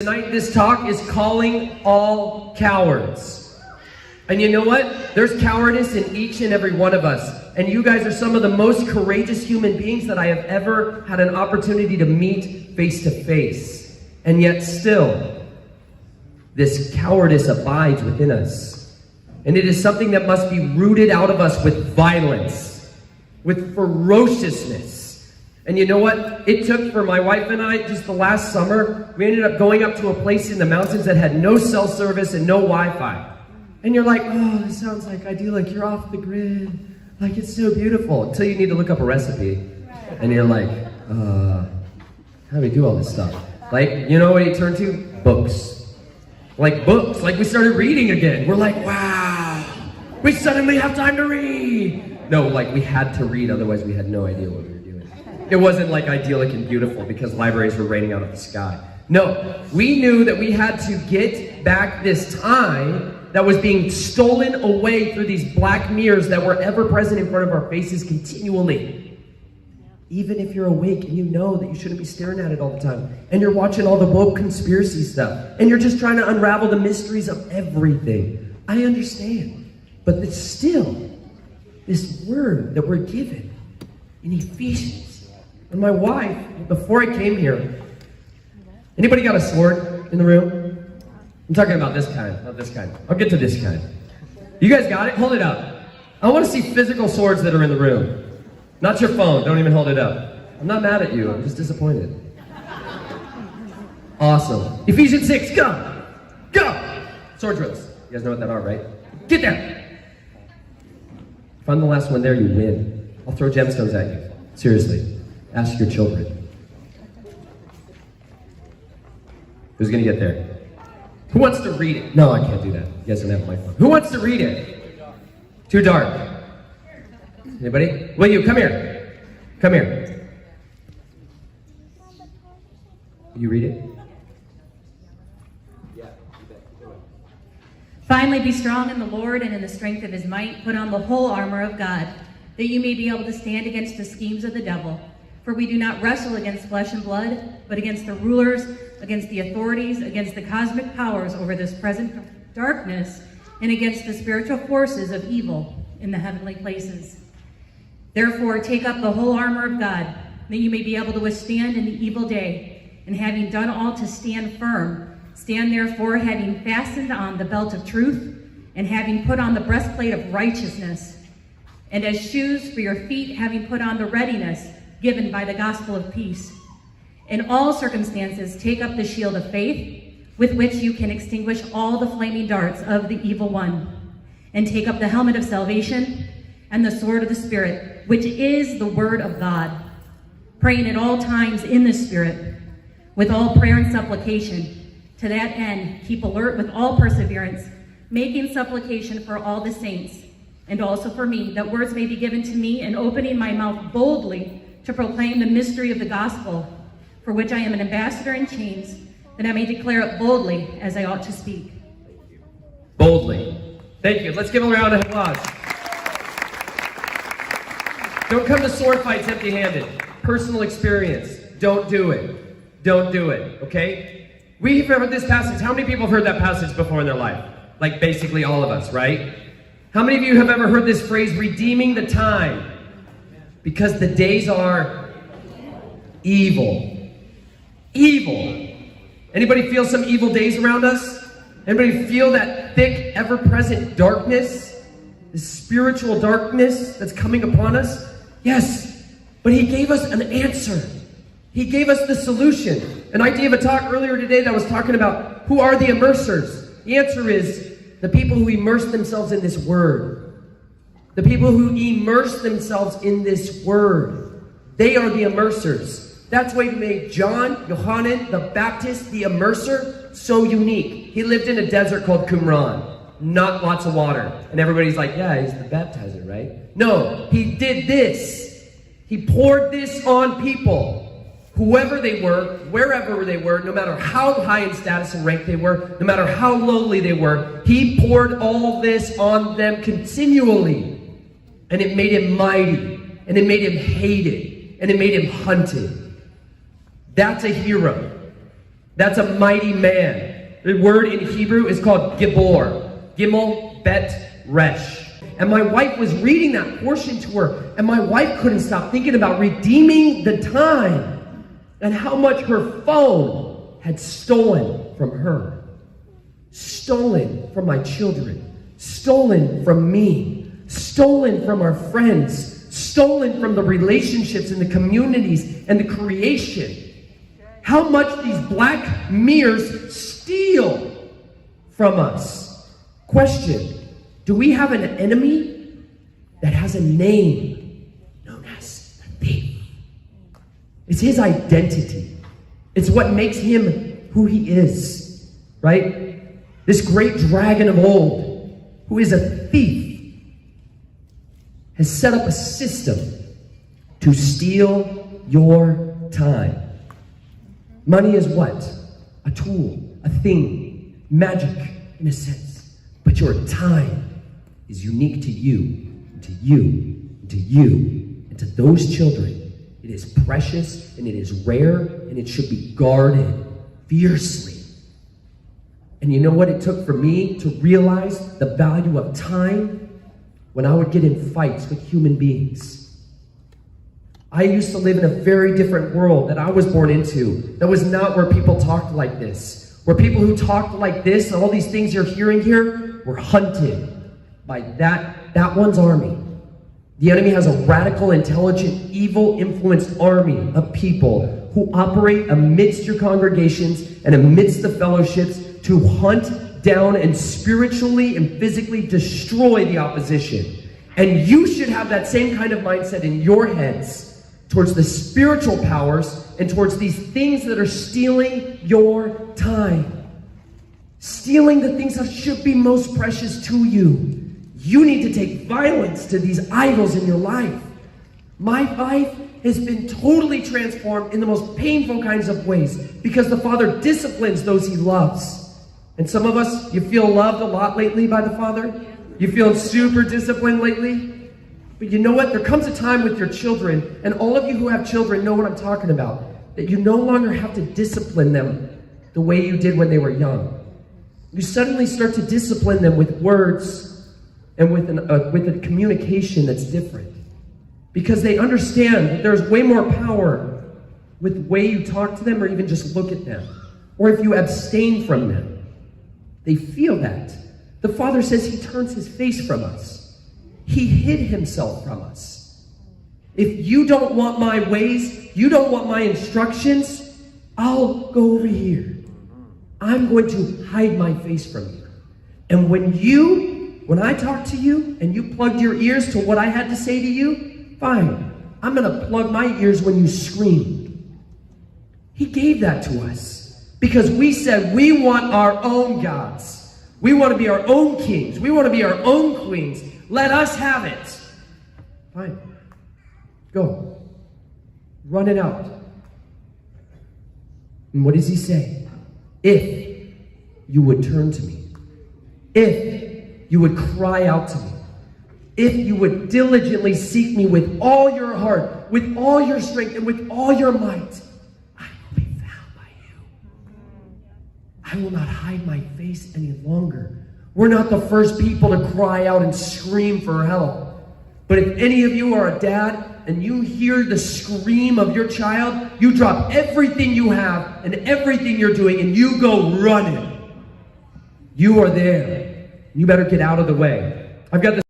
Tonight, this talk is calling all cowards. And you know what? There's cowardice in each and every one of us. And you guys are some of the most courageous human beings that I have ever had an opportunity to meet face to face. And yet still, this cowardice abides within us. And it is something that must be rooted out of us with violence, with ferociousness. And you know what? It took for my wife and I, just the last summer, we ended up going up to a place in the mountains that had no cell service and no Wi-Fi. And you're like, oh, this sounds like idyllic. You're off the grid. Like, it's so beautiful. Until you need to look up a recipe. And you're like, how do we do all this stuff? Like, you know what you turn to? Books. Like books. Like we started reading again. We're like, wow, we suddenly have time to read. No, like we had to read, otherwise we had no idea what we were doing. It wasn't like idyllic and beautiful because libraries were raining out of the sky. No, we knew that we had to get back this time that was being stolen away through these black mirrors that were ever present in front of our faces continually. Even if you're awake and you know that you shouldn't be staring at it all the time, and you're watching all the woke conspiracy stuff, and you're just trying to unravel the mysteries of everything. I understand. But it's still this word that we're given in Ephesians. And my wife, before I came here, anybody got a sword in the room? I'm talking about this kind, not this kind. I'll get to this kind. You guys got it? Hold it up. I want to see physical swords that are in the room. Not your phone. Don't even hold it up. I'm not mad at you. I'm just disappointed. Awesome. Ephesians 6, go! Go! Sword drills. You guys know what that are, right? Get there! If I'm the last one there, you win. I'll throw gemstones at you. Seriously. Ask your children. Who's going to get there? Who wants to read it? No, I can't do that. You guys don't have my phone. Who wants to read it? Too dark. Anybody? Will you? Come here. Come here. Will you read it? Yeah. Finally, be strong in the Lord and in the strength of his might. Put on the whole armor of God, that you may be able to stand against the schemes of the devil. For we do not wrestle against flesh and blood, but against the rulers, against the authorities, against the cosmic powers over this present darkness, and against the spiritual forces of evil in the heavenly places. Therefore, take up the whole armor of God, that you may be able to withstand in the evil day, and having done all to stand firm, stand therefore having fastened on the belt of truth, and having put on the breastplate of righteousness, and as shoes for your feet having put on the readiness given by the gospel of peace. In all circumstances, take up the shield of faith, with which you can extinguish all the flaming darts of the evil one, and take up the helmet of salvation and the sword of the Spirit, which is the word of God, praying at all times in the Spirit, with all prayer and supplication. To that end, keep alert with all perseverance, making supplication for all the saints, and also for me, that words may be given to me, and opening my mouth boldly to proclaim the mystery of the gospel, for which I am an ambassador in chains, that I may declare it boldly as I ought to speak. Boldly. Thank you. Let's give a round of applause. Don't come to sword fights empty-handed. Personal experience. Don't do it. Don't do it, okay? We've heard this passage. How many people have heard that passage before in their life? Like basically all of us, right? How many of you have ever heard this phrase, redeeming the time? Because the days are evil. Evil. Anybody feel some evil days around us? Anybody feel that thick, ever-present darkness? This spiritual darkness that's coming upon us? Yes, but he gave us an answer. He gave us the solution. An idea of a talk earlier today that was talking about who are the immersers. The answer is the people who immerse themselves in this word. The people who immerse themselves in this word. They are the immersers. That's why he made John, Yohanan, the Baptist, the immerser, so unique. He lived in a desert called Qumran. Not lots of water. And everybody's like, yeah, he's the baptizer, right? No, he did this. He poured this on people. Whoever they were, wherever they were, no matter how high in status and rank they were, no matter how lowly they were, he poured all this on them continually. And it made him mighty. And it made him hated. And it made him hunted. That's a hero. That's a mighty man. The word in Hebrew is called Gibor. Gimel, Bet, Resh. And my wife was reading that portion to her, and my wife couldn't stop thinking about redeeming the time and how much her phone had stolen from her. Stolen from my children. Stolen from me. Stolen from our friends. Stolen from the relationships and the communities and the creation. How much these black mirrors steal from us. Question. Do we have an enemy that has a name known as the thief? It's his identity. It's what makes him who he is, right? This great dragon of old, who is a thief, has set up a system to steal your time. Money is what? A tool, a thing, magic in a sense. But your time is unique to you, to you, to you, and to those children. It is precious, and it is rare, and it should be guarded fiercely. And you know what it took for me to realize the value of time? When I would get in fights with human beings. I used to live in a very different world that I was born into. That was not where people talked like this. Where people who talked like this, and all these things you're hearing here, were hunted by that one's army. The enemy has a radical, intelligent, evil influenced army of people who operate amidst your congregations and amidst the fellowships to hunt down and spiritually and physically destroy the opposition. And you should have that same kind of mindset in your heads towards the spiritual powers and towards these things that are stealing your time. Stealing the things that should be most precious to you. You need to take violence to these idols in your life. My life has been totally transformed in the most painful kinds of ways because the Father disciplines those he loves. And some of us, you feel loved a lot lately by the Father? You feel super disciplined lately? But you know what? There comes a time with your children, and all of you who have children know what I'm talking about, that you no longer have to discipline them the way you did when they were young. You suddenly start to discipline them with words and with a communication that's different. Because they understand that there's way more power with the way you talk to them or even just look at them. Or if you abstain from them. They feel that. The Father says he turns his face from us. He hid himself from us. If you don't want my ways, you don't want my instructions, I'll go over here. I'm going to hide my face from you. And when I talk to you and you plugged your ears to what I had to say to you, fine. I'm going to plug my ears when you scream. He gave that to us because we said we want our own gods. We want to be our own kings. We want to be our own queens. Let us have it. Fine. Go. Run it out. And what does he say? If you would turn to me. If you would cry out to me. If you would diligently seek me with all your heart, with all your strength, and with all your might, I will be found by you. I will not hide my face any longer. We're not the first people to cry out and scream for help. But if any of you are a dad and you hear the scream of your child, you drop everything you have and everything you're doing and you go running. You are there. You better get out of the way. I've got this